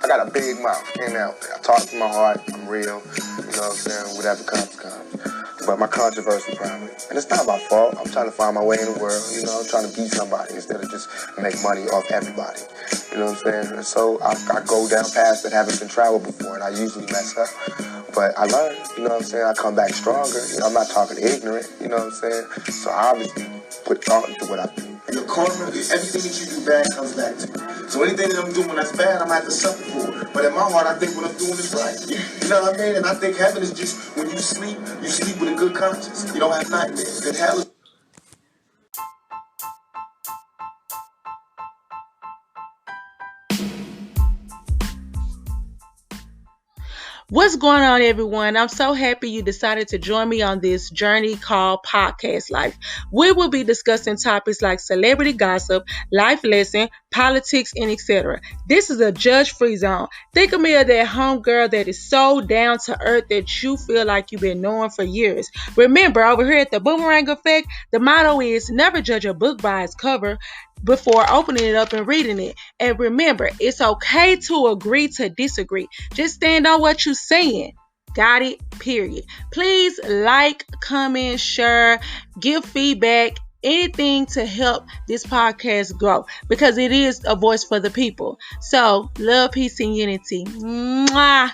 got a big mouth. Ain't out there. I talk from my heart. I'm real. You know what I'm saying? Whatever comes. But my controversy probably. And it's not my fault. I'm trying to find my way in the world. You know, I'm trying to be somebody instead of just make money off everybody. You know what I'm saying? And so I go down paths that haven't been traveled before, and I usually mess up. But I learn, you know what I'm saying? I come back stronger. You know, I'm not talking ignorant, you know what I'm saying? So I obviously put thought into what I do. Your karma, everything that you do bad comes back to you. So anything that I'm doing that's bad, I'm going to have to suffer for it. But in my heart, I think what I'm doing is right. You know what I mean? And I think heaven is just, when you sleep with a good conscience. You don't have nightmares. And hell is... What's going on, everyone? I'm so happy you decided to join me on this journey called Podcast Life. We will be discussing topics like celebrity gossip, life lesson, politics, and etc. This is a judge-free zone. Think of me as that homegirl that is so down to earth that you feel like you've been knowing for years. Remember, over here at the Boomerang Effect, the motto is never judge a book by its cover before opening it up and reading it. And remember, it's okay to agree to disagree. Just stand on what you're saying. Got it? Period. Please like, comment, share, give feedback, anything to help this podcast grow, because it is a voice for the people. So, love, peace, and unity. Mwah.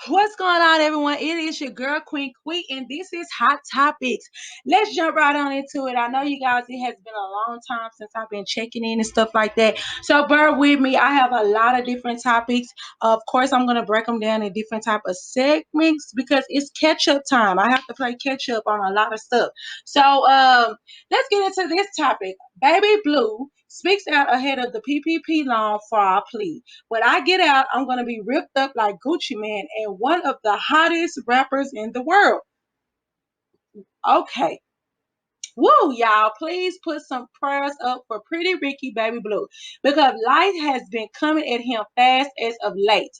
What's going on, everyone? It is your girl, Queen Queen, and this is Hot Topics. Let's jump right on into it. I know you guys, it has been a long time since I've been checking in and stuff like that. So bear with me. I have a lot of different topics. Of course, I'm going to break them down in different type of segments because it's catch-up time. I have to play catch-up on a lot of stuff. So let's get into this topic. Baby Blue speaks out ahead of the PPP loan fraud plea. When I get out, I'm going to be ripped up like Gucci Mane and one of the hottest rappers in the world. Okay. Woo, y'all, please put some prayers up for Pretty Ricky Baby Blue, because life has been coming at him fast as of late.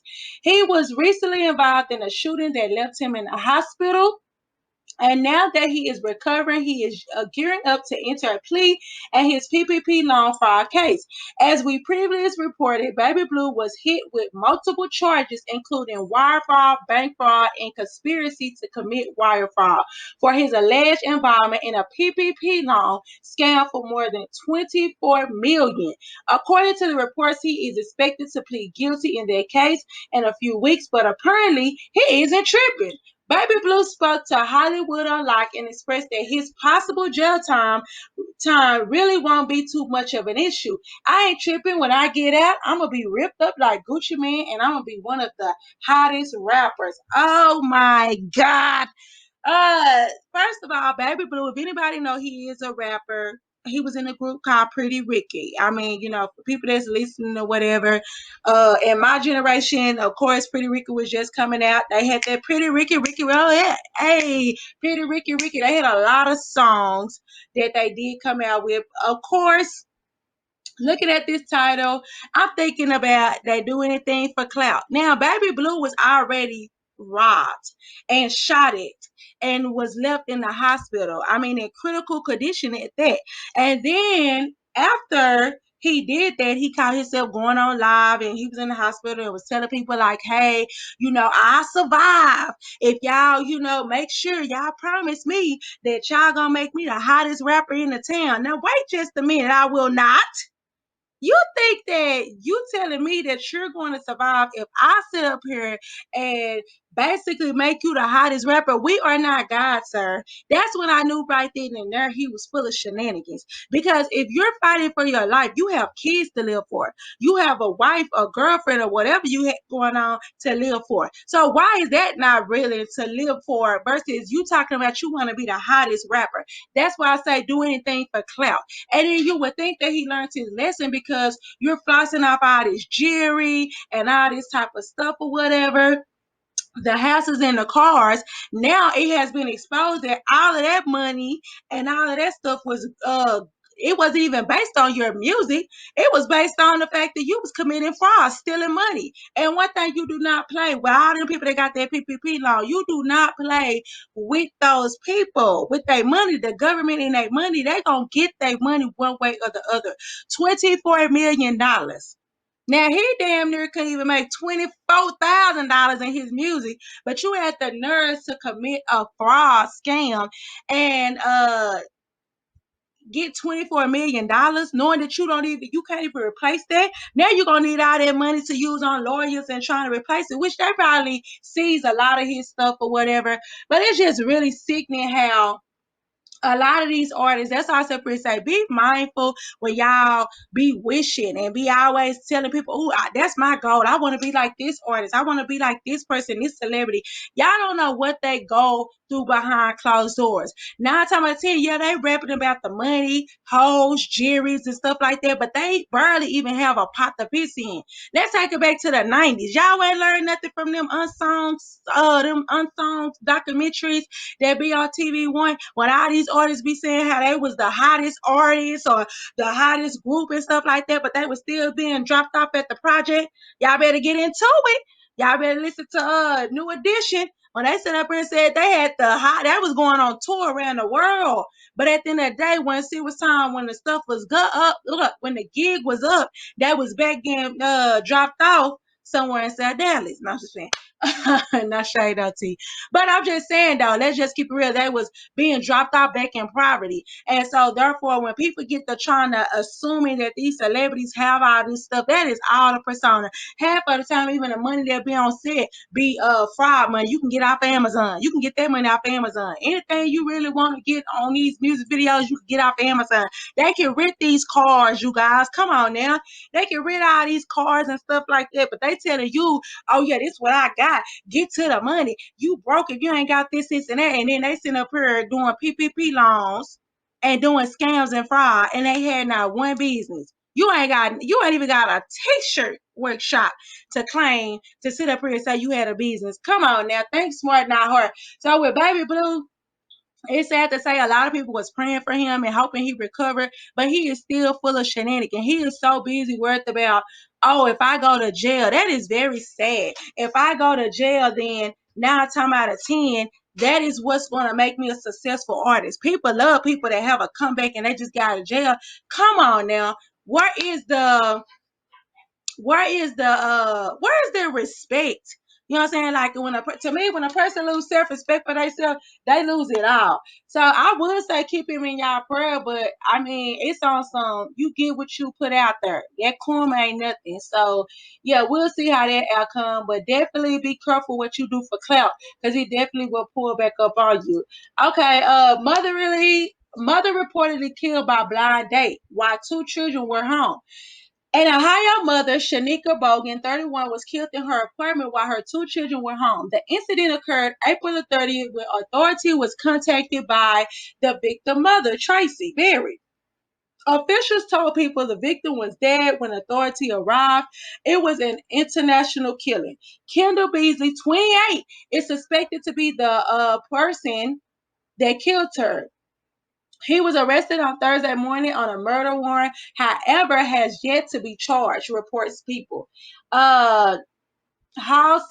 He was recently involved in a shooting that left him in a hospital. And now that he is recovering, he is gearing up to enter a plea and his PPP loan fraud case. As we previously reported, Baby Blue was hit with multiple charges, including wire fraud, bank fraud, and conspiracy to commit wire fraud for his alleged involvement in a PPP loan scam for more than $24 million. According to the reports, he is expected to plead guilty in that case in a few weeks, but apparently he isn't tripping. Baby Blue spoke to Hollywood Unlocked and expressed that his possible jail time really won't be too much of an issue. I ain't tripping. When I get out, I'm going to be ripped up like Gucci Mane, and I'm going to be one of the hottest rappers. Oh my God. First of all, Baby Blue, if anybody know, he is a rapper. He was in a group called Pretty Ricky. I mean, you know, for people that's listening or whatever, in my generation, of course, Pretty Ricky was just coming out. They had that Pretty Ricky, well, yeah, hey, Pretty Ricky. They had a lot of songs that they did come out with. Of course, looking at this title, I'm thinking about they do anything for clout. Now, Baby Blue was already robbed and shot at and was left in the hospital. I mean, in critical condition at that. And then after he did that, he caught himself going on live and he was in the hospital and was telling people like, hey, you know, I survived. If y'all, you know, make sure y'all promise me that y'all gonna make me the hottest rapper in the town. Now, wait just a minute. I will not. You think that you telling me that you're going to survive if I sit up here and basically make you the hottest rapper? We are not God, sir. That's when I knew right then and there he was full of shenanigans. Because if you're fighting for your life, you have kids to live for. You have a wife, a girlfriend, or whatever you have going on to live for. So why is that not really to live for versus you talking about you want to be the hottest rapper? That's why I say do anything for clout. And then you would think that he learned his lesson because you're flossing off all this jewelry and all this type of stuff or whatever. The houses and the cars. Now it has been exposed that all of that money and all of that stuff was it wasn't even based on your music. It was based on the fact that you was committing fraud, stealing money. And one thing you do not play with all them people that got that PPP loan, you do not play with those people, with their money. The government and their money, they gonna get their money one way or the other. $24 million. Now he damn near couldn't even make $24,000 in his music, but you had the nerve to commit a fraud scam and get $24 million, knowing that you can't even replace that. Now you're gonna need all that money to use on lawyers and trying to replace it, which they probably sees a lot of his stuff or whatever. But it's just really sickening how a lot of these artists, that's why I simply say, be mindful when y'all be wishing and be always telling people, oh, that's my goal. I want to be like this artist. I want to be like this person, this celebrity. Y'all don't know what they go through behind closed doors. 9 times out of 10, yeah, they rapping about the money, hoes, juries, and stuff like that, but they barely even have a pot to piss in. Let's take it back to the 90s. Y'all ain't learned nothing from them unsung documentaries that be on TV1 when all these artists be saying how they was the hottest artists or the hottest group and stuff like that, but they was still being dropped off at the project. Y'all better get into it. Y'all better listen to New Edition when they set up here and said they had that was going on tour around the world. But at the end of the day, once it was time when the stuff was when the gig was up, that was back getting dropped off somewhere in South Dallas. No, I'm just saying. Not shade out to you. But I'm just saying though, let's just keep it real. They was being dropped off back in poverty. And so therefore when people get to trying to assuming that these celebrities have all this stuff, that is all a persona. Half of the time, even the money that be on set be fraud money. You can get off Amazon. You can get that money off Amazon. Anything you really want to get on these music videos, you can get off Amazon. They can rent these cars, you guys. Come on now. They can rent all these cars and stuff like that. But they telling you, oh yeah, this is what I got. Get to the money. You broke if you ain't got this, and that. And then they sit up here doing PPP loans and doing scams and fraud, and they had not one business. You ain't even got a t-shirt workshop to claim to sit up here and say you had a business. Come on now. Think smart, not hard. So with Baby Blue, it's sad to say a lot of people was praying for him and hoping he recovered, but he is still full of shenanigans. He is so busy worried about, oh, if I go to jail, that is very sad. If I go to jail, then 9 times out of 10, that is what's going to make me a successful artist. People love people that have a comeback and they just got out of jail. Come on now. Where is the respect? You know what I'm saying? Like to me, when a person lose self-respect for themselves, they lose it all. So I would say keep him in y'all prayer, but I mean it's on some you get what you put out there. That karma ain't nothing. So yeah, we'll see how that outcome, but definitely be careful what you do for clout, because he definitely will pull back up on you. Okay, mother reportedly killed by blind date while 2 children were home. An Ohio mother, Shanika Bogan, 31, was killed in her apartment while her 2 children were home. The incident occurred April the 30th when authority was contacted by the victim mother, Tracy Berry. Officials told people the victim was dead when authority arrived. It was an international killing. Kendall Beasley, 28, is suspected to be the person that killed her. He was arrested on Thursday morning on a murder warrant, however, has yet to be charged, reports People. Hall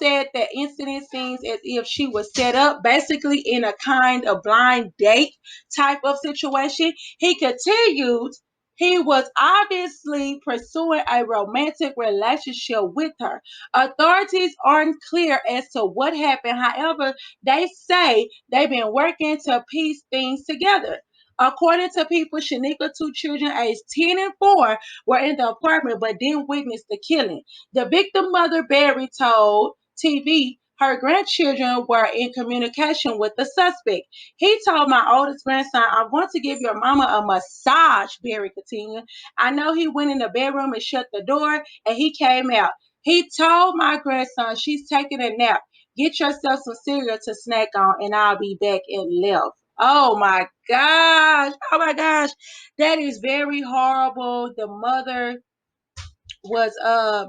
said the incident seems as if she was set up basically in a kind of blind date type of situation. He continued, he was obviously pursuing a romantic relationship with her. Authorities aren't clear as to what happened. However, they say they've been working to piece things together. According to People, Shanika, 2 children aged 10 and 4 were in the apartment but didn't witness the killing. The victim mother, Barry, told TV her grandchildren were in communication with the suspect. He told my oldest grandson, I'm going to give your mama a massage, Barry continued. I know he went in the bedroom and shut the door and he came out. He told my grandson, she's taking a nap. Get yourself some cereal to snack on and I'll be back, and left. Oh my gosh. Oh my gosh. That is very horrible. The mother was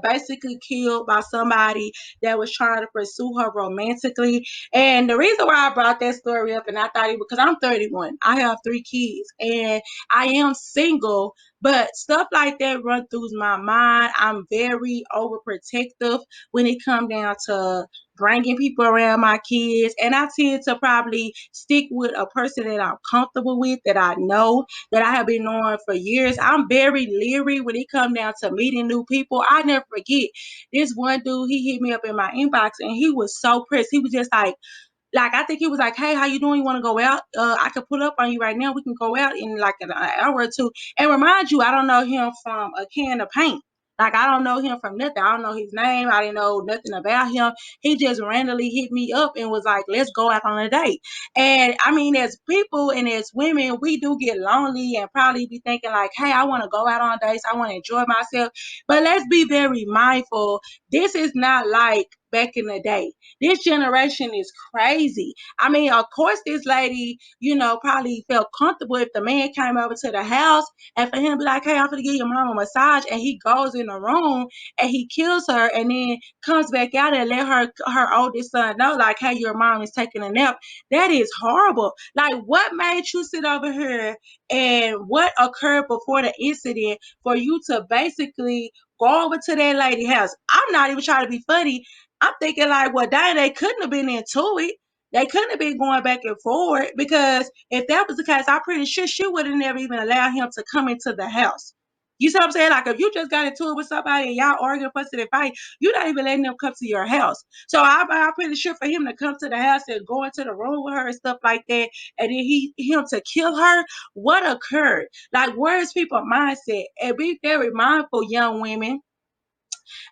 basically killed by somebody that was trying to pursue her romantically. And the reason why I brought that story up, and I thought it because I'm 31, I have 3 kids, and I am single. But stuff like that run through my mind. I'm very overprotective when it comes down to bringing people around my kids, and I tend to probably stick with a person that I'm comfortable with, that I know, that I have been knowing for years. I'm very leery when it comes down to meeting new people. I never forget this one dude. He hit me up in my inbox, and he was so pressed. He was just like I think he was like, "Hey, how you doing? You want to go out? I can pull up on you right now. We can go out in like an hour or two." And remind you, I don't know him from a can of paint. Like I don't know him from nothing. I don't know his name. I didn't know nothing about him. He just randomly hit me up and was like, "Let's go out on a date." And I mean, as people and as women, we do get lonely and probably be thinking like, "Hey, I want to go out on dates. I want to enjoy myself." But let's be very mindful. This is not like back in the day. This generation is crazy. I mean, of course, this lady, probably felt comfortable if the man came over to the house and for him to be like, "Hey, I'm going to give your mom a massage," and he goes in the room and he kills her and then comes back out and let her oldest son know, like, "Hey, your mom is taking a nap." That is horrible. Like, what made you sit over here and what occurred before the incident for you to basically go over to that lady's house? I'm not even trying to be funny. I'm thinking like, well, dang, they couldn't have been into it. They couldn't have been going back and forward because if that was the case, I'm pretty sure she would have never even allowed him to come into the house. You see what I'm saying? Like if you just got into it with somebody and y'all arguing, fussing, and fight, you're not even letting them come to your house. So I'm pretty sure for him to come to the house and go into the room with her and stuff like that, and then him to kill her, what occurred? Like where is people's mindset? And be very mindful, young women.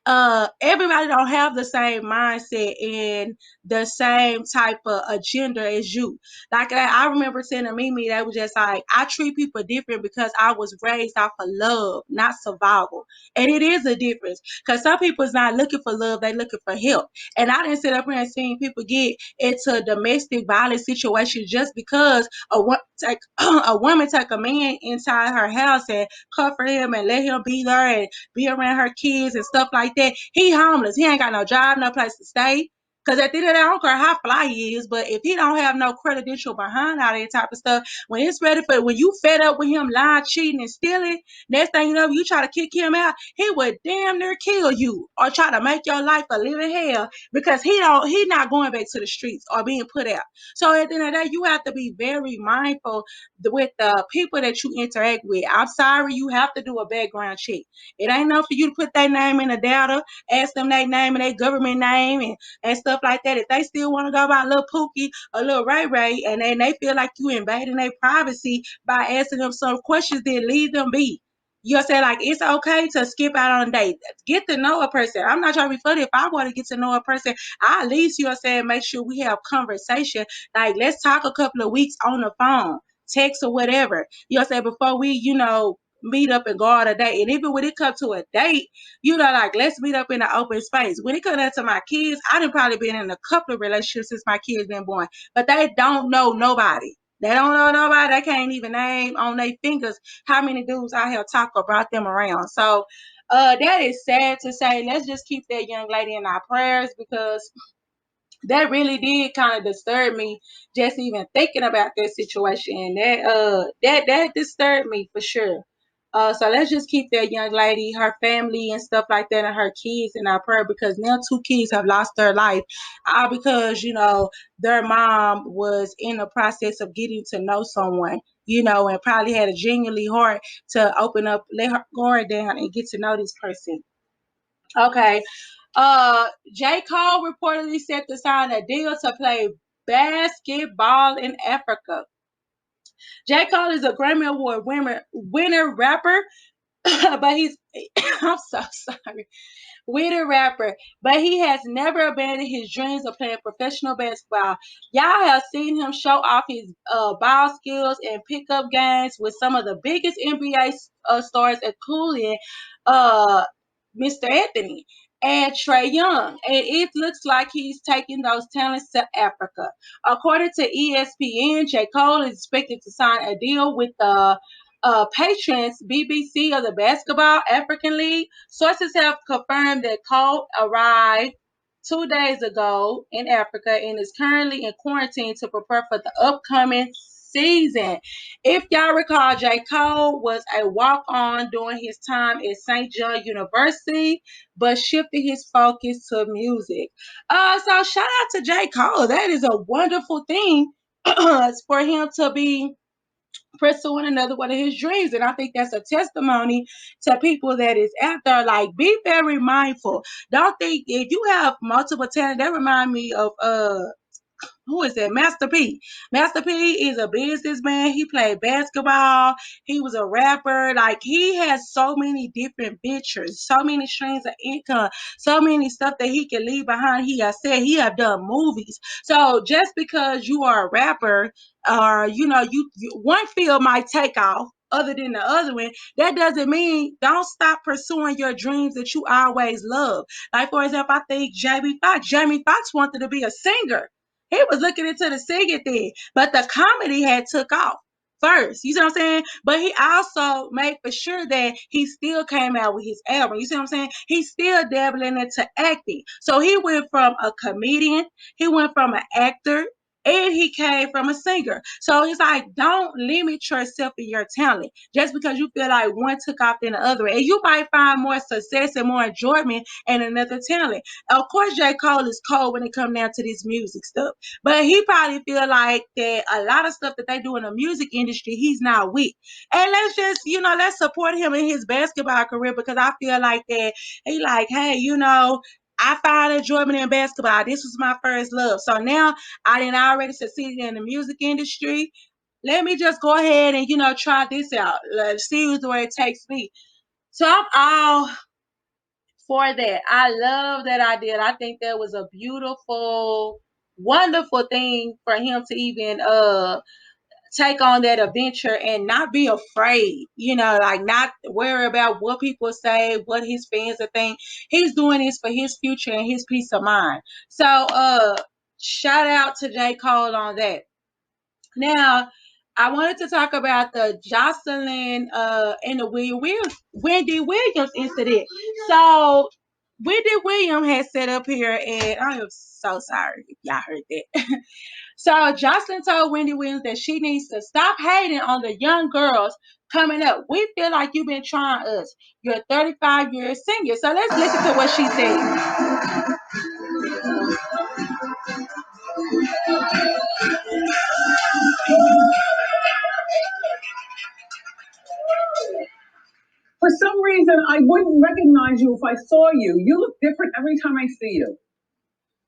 Everybody don't have the same mindset and the same type of agenda as you. Like I remember saying to Mimi, that was just like, I treat people different because I was raised off of love, not survival. And it is a difference because some people is not looking for love, they looking for help. And I didn't sit up here and see people get into domestic violence situations just because a woman take a man inside her house and comfort him and let him be there and be around her kids and stuff like that. He homeless. He ain't got no job, no place to stay. Cause at the end of the day, I don't care how fly he is, but if he don't have no credential behind all that type of stuff, when you fed up with him lying, cheating, and stealing, next thing you know, you try to kick him out, he would damn near kill you or try to make your life a living hell because he not going back to the streets or being put out. So at the end of the day, you have to be very mindful with the people that you interact with. I'm sorry, you have to do a background check. It ain't enough for you to put their name in the data, ask them their name and their government name and stuff like that. If they still want to go by a little Pookie, a little Ray Ray, and then they feel like you invading their privacy by asking them some questions, then leave them be. You'll say like it's okay to skip out on a date. Get to know a person. I'm not trying to be funny. If I want to get to know a person, I at least you'll say make sure we have conversation. Like let's talk a couple of weeks on the phone, text or whatever. You'll say before we, meet up and go on a date. And even when it comes to a date, like let's meet up in the open space. When it comes down to my kids, I done probably been in a couple of relationships since my kids been born, but they don't know nobody. They don't know nobody. They can't even name on their fingers how many dudes I have talked or brought them around. So that is sad to say. Let's just keep that young lady in our prayers because that really did kind of disturb me just even thinking about that situation. That disturbed me for sure. So let's just keep that young lady, her family and stuff like that, and her kids in our prayer because now 2 kids have lost their life all because their mom was in the process of getting to know someone, and probably had a genuinely heart to open up, let her guard down, and get to know this person. Okay. J. Cole reportedly set to sign a deal to play basketball in Africa. J. Cole is a Grammy Award winner rapper, but he's I'm so sorry. Winner rapper, but he has never abandoned his dreams of playing professional basketball. Y'all have seen him show off his ball skills and pickup games with some of the biggest NBA stars, including uh, Mr. Anthony and Trey Young. And it looks like he's taking those talents to Africa. According to ESPN, J. Cole is expected to sign a deal with the patrons BBC of the Basketball African League. Sources have confirmed that Cole arrived 2 days ago in Africa and is currently in quarantine to prepare for the upcoming season. If y'all recall, J. Cole was a walk-on during his time at St. John University, but shifted his focus to music. So shout out to J. Cole. That is a wonderful thing for him to be pursuing another one of his dreams. And I think that's a testimony to people that is out there. Like, be very mindful. Don't think if you have multiple talent, that remind me of who is that? Master P. Master P is a businessman. He played basketball. He was a rapper. Like, he has so many different ventures, so many streams of income, so many stuff that he can leave behind. He has said he have done movies. So just because you are a rapper, or you one field might take off other than the other one, that doesn't mean don't stop pursuing your dreams that you always love. Like, for example, I think Jamie Foxx wanted to be a singer. He was looking into the singing thing, but the comedy had took off first. You see what I'm saying? But he also made for sure that he still came out with his album. You see what I'm saying? He's still dabbling into acting. So he went from a comedian, he went from an actor, and he came from a singer. So it's like, don't limit yourself in your talent just because you feel like one took off than the other. And you might find more success and more enjoyment in another talent. Of course, J. Cole is cold when it comes down to this music stuff. But he probably feel like that a lot of stuff that they do in the music industry, he's not with. And let's just, let's support him in his basketball career, because I feel like that he like, hey, I found enjoyment in basketball. This was my first love. So now I didn't already succeeded in the music industry. Let me just go ahead and, try this out. Let's see where it takes me. So I'm all for that. I love that I did. I think that was a beautiful, wonderful thing for him to even take on that adventure and not be afraid, like not worry about what people say, what his fans are think. He's doing this for his future and his peace of mind. So shout out to J. Cole on that. Now, I wanted to talk about the Jocelyn and the Wendy Williams incident. So Wendy Williams has set up here, and I am so sorry if y'all heard that. So Jocelyn told Wendy Williams that she needs to stop hating on the young girls coming up. We feel like you've been trying us. You're a 35-year senior. So let's listen to what she said. For some reason, I wouldn't recognize you if I saw you. You look different every time I see you.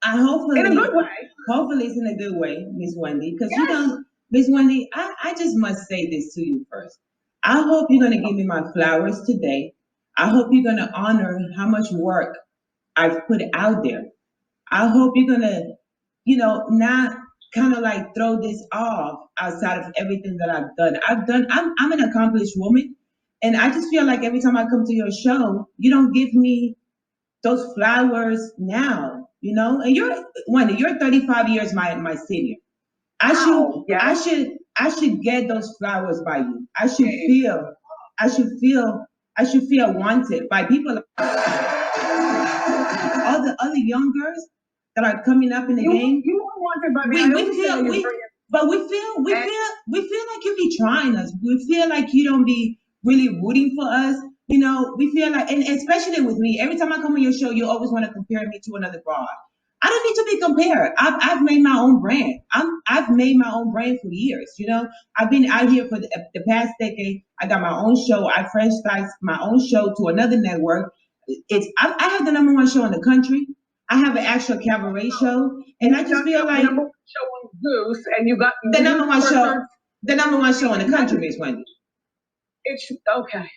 Hopefully, in a good way. Hopefully, it's in a good way, Miss Wendy. Because Miss Wendy, I just must say this to you first. I hope you're gonna give me my flowers today. I hope you're gonna honor how much work I've put out there. I hope you're gonna, not kind of like throw this off outside of everything that I've done. I'm an accomplished woman, and I just feel like every time I come to your show, you don't give me those flowers now, and you're 35 years my senior. I should get those flowers by you. I should feel wanted by people. All the other young girls that are coming up in the game. You are wanted by me. We feel like you be trying us. We feel like you don't be really rooting for us. We feel like, and especially with me, every time I come on your show, you always want to compare me to another broad. I don't need to be compared. I've made my own brand. I've made my own brand for years. I've been out here for the past decade. I got my own show. I franchised my own show to another network. I have the number one show in the country. I have an actual cabaret show, and I just feel like number one show on Zeus, and you got the number one show. The number one show in the country, Miss Wendy. It's okay.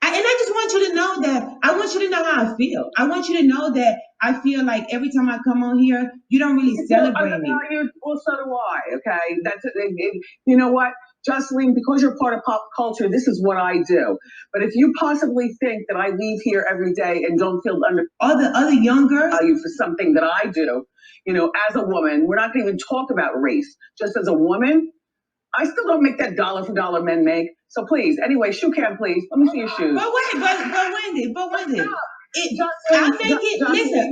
And I just want you to know that. I want you to know how I feel. I want you to know that I feel like every time I come on here, you don't really celebrate me. Well, so do I. Okay, that's it. You know what, Jocelyn? Because you're part of pop culture, this is what I do. But if you possibly think that I leave here every day and don't feel under all the other young girls value for something that I do, as a woman, we're not going to even talk about race. Just as a woman, I still don't make that dollar for dollar men make. So please, anyway, shoe cam, please. Let me see your shoes. But Wendy,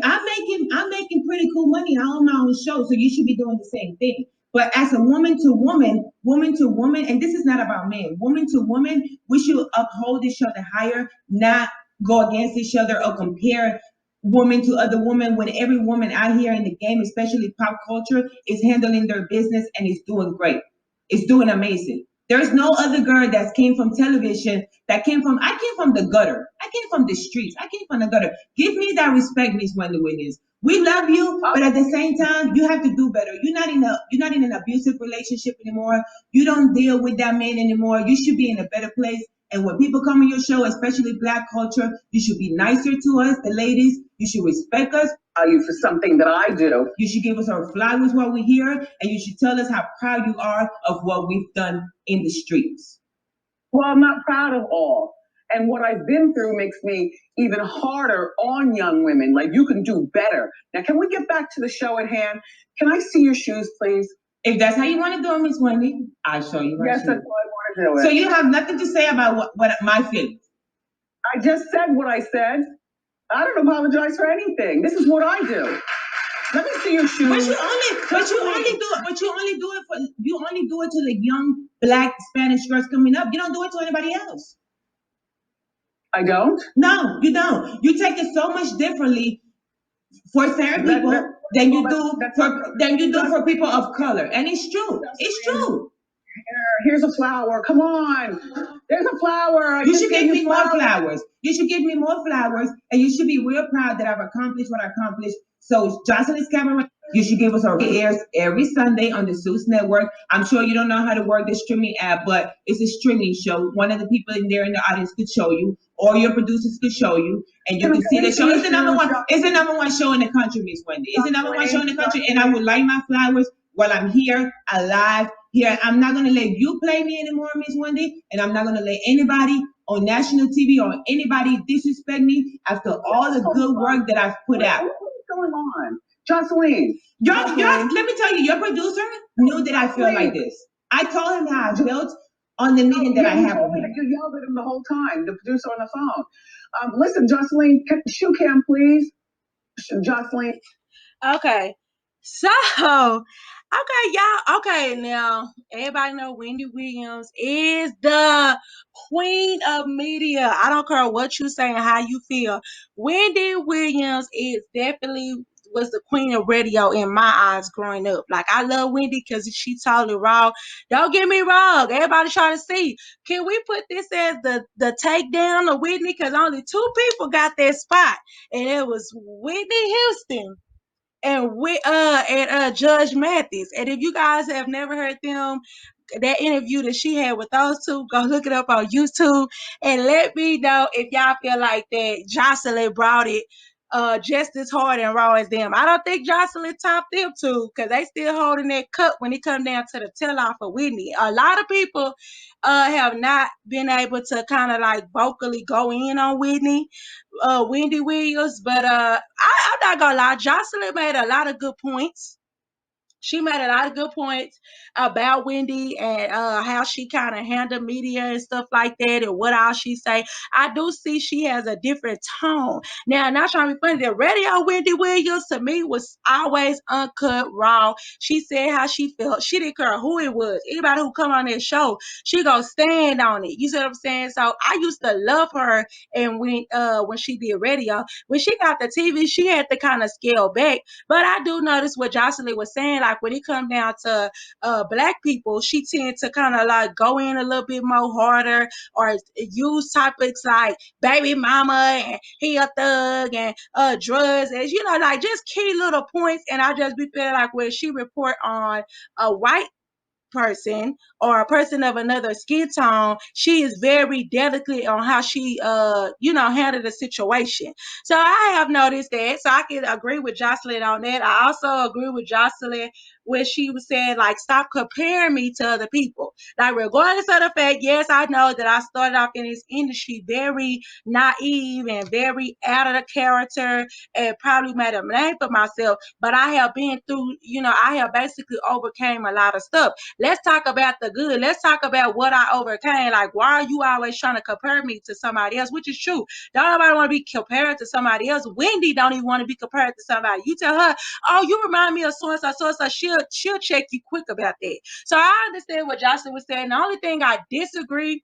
I'm making pretty cool money. I own my own show, so you should be doing the same thing. But as a woman to woman, and this is not about men, woman to woman, we should uphold each other higher, not go against each other or compare woman to other women when every woman out here in the game, especially pop culture, is handling their business and is doing great. It's doing amazing. There's no other girl that came from television I came from the gutter. I came from the streets. I came from the gutter. Give me that respect, Miss Wendy Williams. We love you, but at the same time, you have to do better. You're not in an abusive relationship anymore. You don't deal with that man anymore. You should be in a better place. And when people come on your show, especially Black culture, you should be nicer to us, the ladies. You should respect us. You for something that I do. You should give us our flowers while we're here, and you should tell us how proud you are of what we've done in the streets. Well, I'm not proud of all. And what I've been through makes me even harder on young women. Like, you can do better. Now, can we get back to the show at hand? Can I see your shoes, please? If that's how you want to do it, Miss Wendy, I'll show you my shoes. Yes, that's how I want to do it. So you have nothing to say about what my feelings. I just said what I said. I don't apologize for anything. This is what I do. Let me see your shoes. But you only do it to the young Black Spanish girls coming up. You don't do it to anybody else. I don't? No, you don't. You take it so much differently for certain people than you do for people of color. And it's true. It's true. Here's a flower. Come on. There's a flower. You should give me more flowers. You should give me more flowers, and you should be real proud that I've accomplished what I accomplished. So Jocelyn's camera, you should give us our airs every Sunday on the Zeus Network. I'm sure you don't know how to work the streaming app, but it's a streaming show. One of the people in there in the audience could show you, or your producers could show you, and you can see the show. It's the number one. It's the number one show in the country, Miss Wendy. It's the number one show in the country, and I would light my flowers while I'm here, alive. Here, I'm not gonna let you play me anymore, Miss Wendy, and I'm not gonna let anybody on national TV or anybody disrespect me after all the good work that I've put out. What's going on? Jocelyn. Let me tell you, your producer knew that I feel like this. I told him how I felt on the meeting that I had with him. You yelled at him the whole time, the producer on the phone. Listen, Jocelyn, shoe cam, please. Jocelyn. Okay. So, okay, y'all. Okay, now everybody know Wendy Williams is the queen of media. I don't care what you say and how you feel. Wendy Williams is definitely was the queen of radio in my eyes growing up. Like, I love Wendy because she totally raw. Don't get me wrong. Everybody trying to see. Can we put this as the takedown of Whitney? Because only two people got that spot, and it was Whitney Houston and Judge Mathis. And if you guys have never heard them, that interview that she had with those two, go look it up on YouTube and let me know if y'all feel like that Jocelyn brought it just as hard and raw as them. I don't think Jocelyn topped them two because they still holding that cup when it come down to the tell-off of Whitney. A lot of people have not been able to kind of like vocally go in on Wendy Williams, but I'm not gonna lie, Jocelyn made a lot of good points. She made a lot of good points about Wendy and how she kind of handled media and stuff like that and what all she say. I do see she has a different tone. Now, not trying to be funny, the radio Wendy Williams to me was always uncut, raw. She said how she felt. She didn't care who it was. Anybody who come on that show, she gonna stand on it. You see what I'm saying? So I used to love her, and when she did radio, when she got the TV, she had to kind of scale back. But I do notice what Jocelyn was saying, like when it come down to Black people, she tend to kind of like go in a little bit more harder or use topics like baby mama and he a thug and drugs, and you know, like just key little points. And I just be feeling like when she report on a white person or a person of another skin tone, she is very delicate on how she handle the situation. So I have noticed that. So I can agree with Jocelyn on that. I also agree with Jocelyn where she was saying, like, stop comparing me to other people. Like, regardless of the fact, yes, I know that I started off in this industry very naive and very out of the character and probably made a name for myself, but I have been through, I have basically overcame a lot of stuff. Let's talk about the good. Let's talk about what I overcame. Like, why are you always trying to compare me to somebody else? Which is true. Don't nobody want to be compared to somebody else. Wendy don't even want to be compared to somebody. You tell her, oh, you remind me of so-and-so, so-and-so. She'll check you quick about that. So I understand what Jocelyn was saying. The only thing I disagree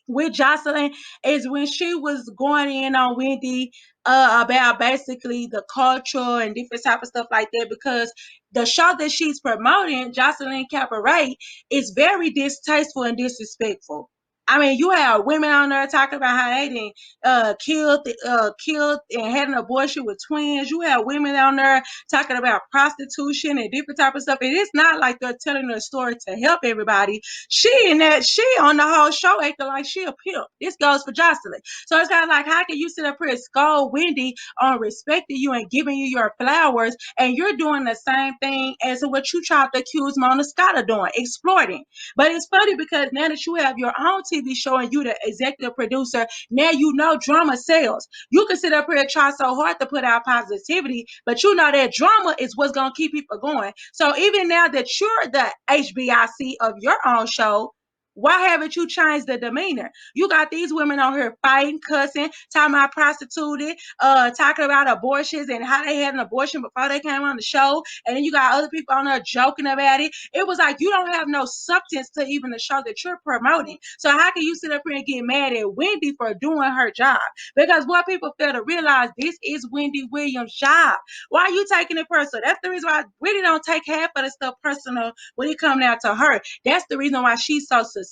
with Jocelyn is when she was going in on Wendy about basically the culture and different type of stuff like that, because the show that she's promoting, Jocelyn Cabaret, is very distasteful and disrespectful. I mean, you have women on there talking about how they didn't killed and had an abortion with twins. You have women on there talking about prostitution and different type of stuff. It is not like they're telling a story to help everybody. She on the whole show acting like she a pimp. This goes for Jocelyn. So it's kind of like, how can you sit up here and scold Wendy on respecting you and giving you your flowers, and you're doing the same thing as what you tried to accuse Mona Scott of doing, exploiting. But it's funny because now that you have your own TV show and you the executive producer, now you know drama sells. You can sit up here and try so hard to put out positivity, but you know that drama is what's going to keep people going. So even now that you're the HBIC of your own show, why haven't you changed the demeanor? You got these women on here fighting, cussing, talking about prostituted, talking about abortions and how they had an abortion before they came on the show. And then you got other people on there joking about it. It was like you don't have no substance to even the show that you're promoting. So how can you sit up here and get mad at Wendy for doing her job? Because what people fail to realize, this is Wendy Williams' job. Why are you taking it personal? That's the reason why Wendy don't take half of the stuff personal when it comes down to her. That's the reason why she's so successful.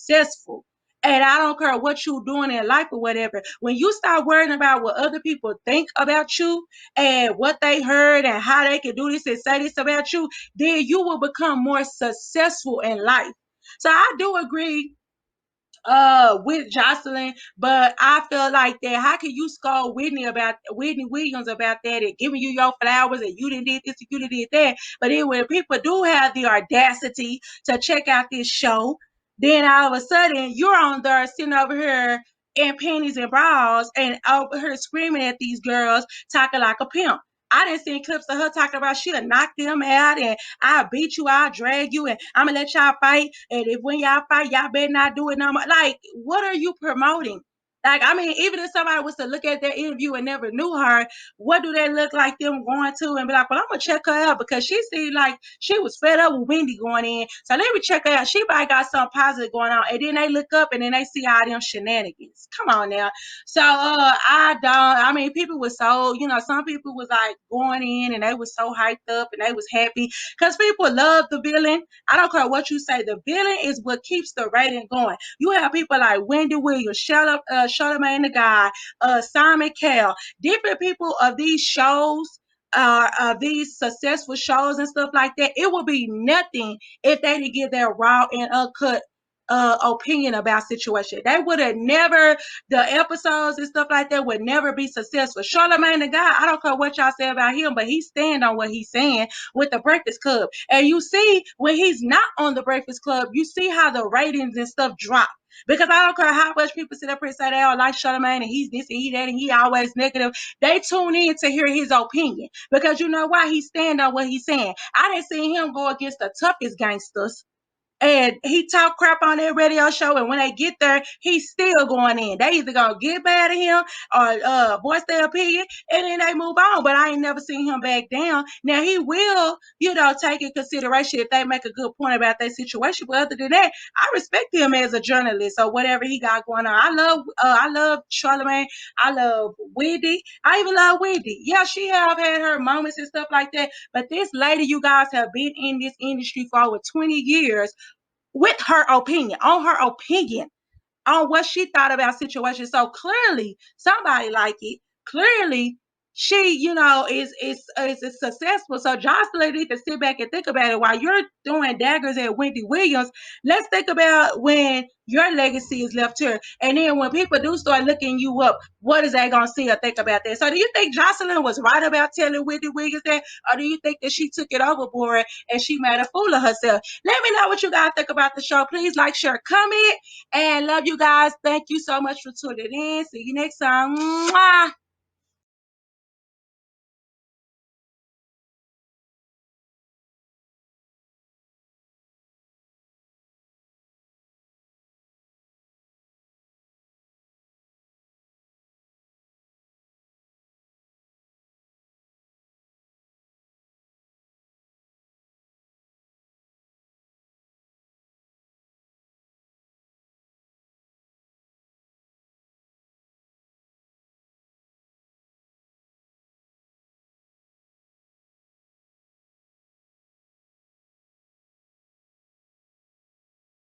And I don't care what you're doing in life or whatever. When you start worrying about what other people think about you and what they heard and how they can do this and say this about you, then you will become more successful in life. So I do agree with Jocelyn, but I feel like that how can you scold Whitney Williams about that and giving you your flowers and you didn't did this and you didn't did that. But then when people do have the audacity to check out this show, then all of a sudden you're on there sitting over here in panties and bras and over here screaming at these girls talking like a pimp. I didn't see clips of her talking about she'll knock them out and I'll beat you, I'll drag you, and I'm gonna let y'all fight. And if when y'all fight, y'all better not do it no more. Like, what are you promoting? Like, I mean, even if somebody was to look at that interview and never knew her, what do they look like them going to and be like, well, I'm gonna check her out because she seemed like she was fed up with Wendy going in. So let me check her out. She probably got something positive going on. And then they look up and then they see all them shenanigans. Come on now. So I mean, people were so, some people was like going in and they was so hyped up and they was happy because people love the villain. I don't care what you say. The villain is what keeps the rating going. You have people like Wendy Williams, Charlamagne the Guy, Simon Cowell, different people of these shows, of these successful shows and stuff like that. It would be nothing if they didn't give their raw and uncut opinion about situation. They would have never, the episodes and stuff like that would never be successful. Charlamagne the Guy, I don't care what y'all say about him, but he stand on what he's saying with the Breakfast Club. And you see when he's not on the Breakfast Club, you see how the ratings and stuff drop. Because I don't care how much people sit up here and say they don't like Charlamagne and he's this and he that and he always negative. They tune in to hear his opinion. Because you know why? He stand on what he's saying. I didn't see him go against the toughest gangsters. And he talk crap on their radio show, and when they get there, he's still going in. They either gonna get mad at him or voice their opinion, and then they move on. But I ain't never seen him back down. Now he will, take in consideration if they make a good point about their situation. But other than that, I respect him as a journalist or whatever he got going on. I love Charlamagne. I love Wendy. I even love Wendy. Yeah, she have had her moments and stuff like that. But this lady, you guys have been in this industry for over 20 years. With her opinion, on what she thought about situations. So clearly, somebody like it. Clearly, she, is successful. So Jocelyn need to sit back and think about it. While you're throwing daggers at Wendy Williams, let's think about when your legacy is left here. And then when people do start looking you up, what is they gonna see or think about that? So do you think Jocelyn was right about telling Wendy Williams that, or do you think that she took it overboard and she made a fool of herself? Let me know what you guys think about the show. Please like, share, comment, and love you guys. Thank you so much for tuning in. See you next time. Mwah.